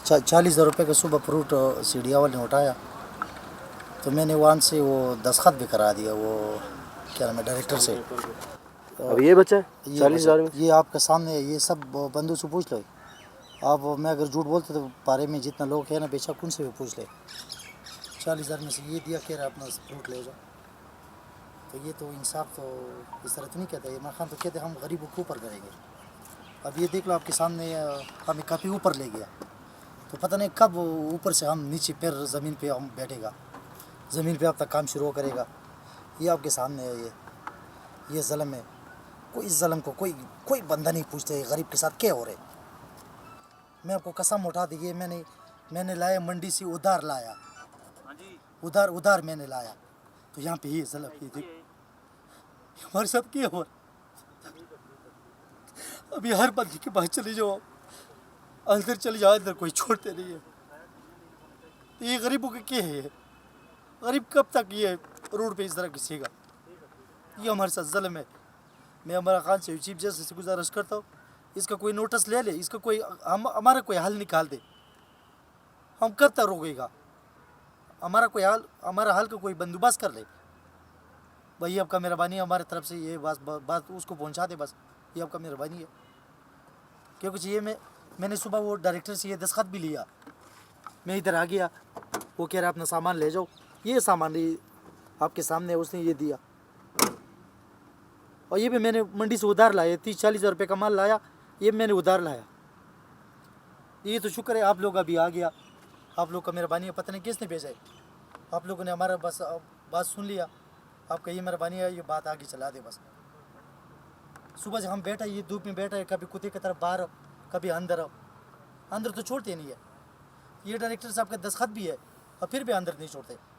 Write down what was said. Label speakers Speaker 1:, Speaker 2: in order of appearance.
Speaker 1: 40,000 रुपये का सुबह फ्रूट सीढ़िया वाले ने उठाया, तो मैंने वहाँ से वो दस्तखत भी करा दिया, वो क्या नाम है डायरेक्टर से।
Speaker 2: अब ये बचा है
Speaker 1: ये
Speaker 2: 40,000 में।
Speaker 1: ये आपके सामने है, ये सब बंदों से पूछ लो आप। मैं अगर झूठ बोलते तो पारे में जितना लोग हैं ना बेशक उनसे भी पूछ ले। 40,000 में से ये दिया, कह रहा अपना फ्रूट ले जाओ। तो ये तो इंसाफ तो इस तरह तो नहीं कहता। इमरान खान तो कहते हम गरीबों को ऊपर करेंगे। अब ये देख लो आपके सामने, हमें काफ़ी ऊपर ले गया, तो पता नहीं कब ऊपर से हम नीचे पैर ज़मीन पे हम बैठेगा, ज़मीन पे अब तक काम शुरू करेगा। ये आपके सामने है, ये ज़ल्म है। कोई इस ज़ल्म को कोई बंदा नहीं पूछते गरीब के साथ क्या हो रहे। मैं आपको कसम उठा दी, ये मैंने लाया मंडी से, उधार लाया, उधार मैंने लाया। तो यहाँ पे ये ज़ल्म ये देखो हमारे साथ क्या हो रहा। अभी हर बंदे के पास चले जाओ, अंदर चले जाओ, अंदर कोई छोड़ते नहीं है। तो ये गरीबों के क्या है? गरीब कब तक ये रोड पे इस तरह घिसेगा? ये हमारे साथ ज़ल्म है। मैं इमरान खान से चीफ जस्टिस से गुजारिश करता हूँ, इसका कोई नोटिस ले ले, इसका कोई हमारा कोई हल निकाल दे। हम कब तक रोकेगा? हमारा हल का कोई बंदोबस्त कर ले भाई। आपका मेहरबानी है हमारे तरफ से, ये बात उसको पहुँचा दे बस, ये आपका मेहरबानी है। क्योंकि ये मैंने सुबह वो डायरेक्टर से ये दस्तखत भी लिया, मैं इधर आ गया, वो कह रहा अपना सामान ले जाओ। ये सामान आपके सामने उसने ये दिया, और ये भी मैंने मंडी से उधार लाया, 30-40 रुपये का माल लाया, ये मैंने उधार लाया। ये तो शुक्र है आप लोग अभी आ गया, आप लोग का मेहरबानी है। पता नहीं किसने भेजा है, आप लोगों ने हमारा बस बात सुन लिया। आपका ये मेहरबानी है, ये बात आगे चला दे बस। सुबह से हम बैठा, ये धूप में बैठा है, कभी कुत्ते की तरफ बाहर, कभी अंदर तो छोड़ते नहीं है। ये डायरेक्टर साहब का दस्तखत भी है और फिर भी अंदर नहीं छोड़ते।